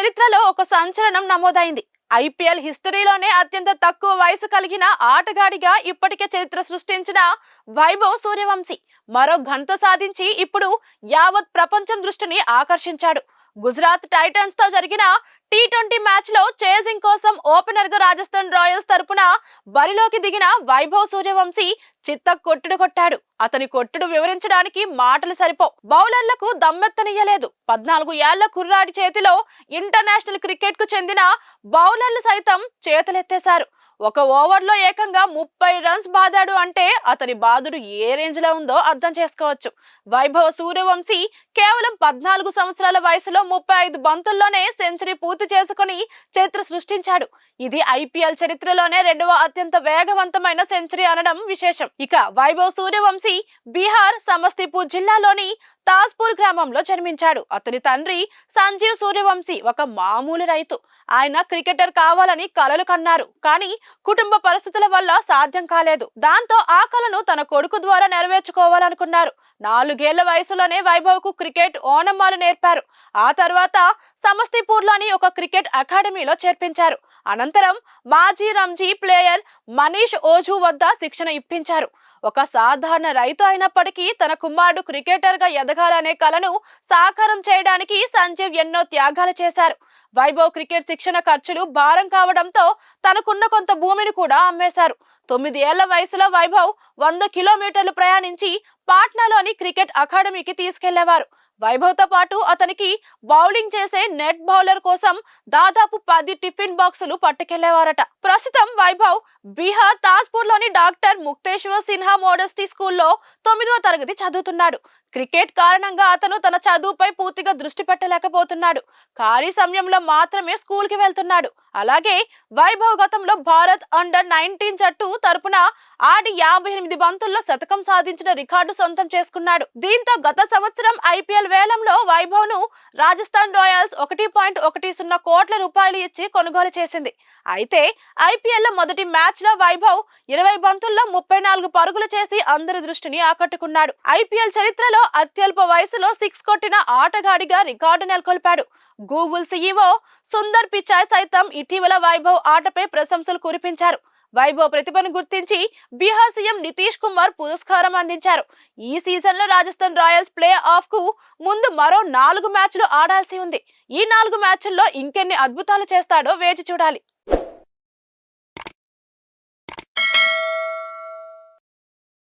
చరిత్రలో ఒక సంచలనం నమోదైంది. ఐపీఎల్ హిస్టరీలోనే అత్యంత తక్కువ వయసు కలిగిన ఆటగాడిగా ఇప్పటికే చరిత్ర సృష్టించిన వైభవ్ సూర్యవంశీ మరో ఘనత సాధించి ఇప్పుడు యావత్ ప్రపంచం దృష్టిని ఆకర్షించాడు. గుజరాత్ టైటన్స్ తో జరిగిన టీ20 మ్యాచ్ లో చేజింగ్ కోసం ఓపెనర్ గా రాజస్థాన్ రాయల్స్ తరపున బరిలోకి దిగిన వైభవ్ సూర్యవంశీ చిత్త కొట్టుడు కొట్టాడు. అతని కొట్టుడు వివరించడానికి మాటలు సరిపో. బౌలర్లకు దమ్మెత్తనియ్యలేదు. 14 ఏళ్ల కుర్రాడి చేతిలో ఇంటర్నేషనల్ క్రికెట్ కు చెందిన బౌలర్లు సైతం చేతులెత్తేశారు. ఒక ఓవర్లో ఏకంగా 30 రన్స్ బాదాడు అంటే అతని బాదుడు ఏ రేంజ్ లో ఉందో అర్థం చేసుకోవచ్చు. వైభవ్ సూర్యవంశీ కేవలం 14 సంవత్సరాల వయసులో 35 బంతుల్లోనే సెంచరీ పూర్తి చేసుకుని చరిత్ర సృష్టించాడు. ఇది ఐపీఎల్ చరిత్రలోనే రెండవ అత్యంత వేగవంతమైన సెంచరీ అనడం విశేషం. ఇక వైభవ్ సూర్యవంశీ బీహార్ సమస్తీపూర్ జిల్లాలోని తాజ్పూర్ గ్రామంలో జన్మించాడు. అతని తండ్రి సంజీవ్ సూర్యవంశీ ఒక మామూలు రైతు. ఆయన క్రికెటర్ కావాలని కలలు కన్నారు. కానీ కుటుంబ పరిస్థితుల వల్ల సాధ్యం కాలేదు. దాంతో ఆ కలను తన కొడుకు ద్వారా నెరవేర్చుకోవాలనుకున్నారు. 4 ఏళ్ల వయసులోనే వైభవ్ కు క్రికెట్ ఓనమాలు నేర్పారు. ఆ తర్వాత సమస్తీపూర్లోని ఒక క్రికెట్ అకాడమీలో చేర్పించారు. అనంతరం మాజీ రంజీ ప్లేయర్ మనీష్ ఓజు వద్ద శిక్షణ ఇప్పించారు. ఒక సాధారణ రైతు అయినప్పటికీ తన కుమారుడు క్రికెటర్ గా ఎదగాలనే కలను సాకారం చేయడానికి సంజీవ్ ఎన్నో త్యాగాలు చేశారు. వైభవ్ క్రికెట్ శిక్షణ ఖర్చులు భారం కావడంతో తనకున్న కొంత భూమిని కూడా అమ్మేశారు. 9 ఏళ్ల వయసులో వైభవ్ 100 కిలోమీటర్లు ప్రయాణించి పాట్నాలోని క్రికెట్ అకాడమీకి తీసుకెళ్లేవారు. వైభవ్ తో పాటు అతనికి బౌలింగ్ చేసే నెట్ బౌలర్ కోసం దాదాపు 10 టిఫిన్ బాక్సులు పట్టుకెళ్లేవారట. ప్రస్తుతం వైభవ్ బీహార్ తాజ్పూర్ లోని డాక్టర్ ముక్తేశ్వర్ సిన్హా మోడస్టీ స్కూల్లో 9వ తరగతి చదువుతున్నాడు. క్రికెట్ కారణంగా అతను తన చదువుపై పూర్తిగా దృష్టి పెట్టలేకపోతున్నాడు. ఖాళీ సమయంలో మాత్రమే స్కూల్ కి వెళ్తున్నాడు. అలాగే వైభవ్ గతంలో భారత్ అండర్-19 జట్టు తరపున ఆడి 58 బంతుల్లో శతకం సాధించిన రికార్డు సొంతం చేసుకున్నాడు. దీంతో గత సంవత్సరం ఐపీఎల్ వేలంలో వైభవ్ ను రాజస్థాన్ రాయల్స్ 1.10 కోట్ల రూపాయలు ఇచ్చి కొనుగోలు చేసింది. అయితే ఐపీఎల్ లో మొదటి మ్యాచ్ లో వైభవ్ 20 బంతుల్లో 34 పరుగులు చేసి అందరి దృష్టిని ఆకట్టుకున్నాడు. ఐపీఎల్ చరిత్రలో అత్యల్ప వయసులో 6 కొట్టిన ఆటగాడిగా రికార్డు నెలకొల్పాడు. గూగుల్ సీఈఓ సుందర్ పిచాయ్ సైతం ఇటీవల వైభవ్ ఆటపై ప్రశంసలు కురిపించారు. వైభవ్ ప్రతిభను గుర్తించి బీహార్ సీఎం నితీష్ కుమార్ పురస్కారం అందించారు. ఈ సీజన్ లో రాజస్థాన్ రాయల్స్ ప్లే ఆఫ్ కు ముందు మరో 4 మ్యాచ్లు ఆడాల్సి ఉంది. ఈ 4 మ్యాచ్ల్లో ఇంకెన్ని అద్భుతాలు చేస్తాడో వేచి చూడాలి.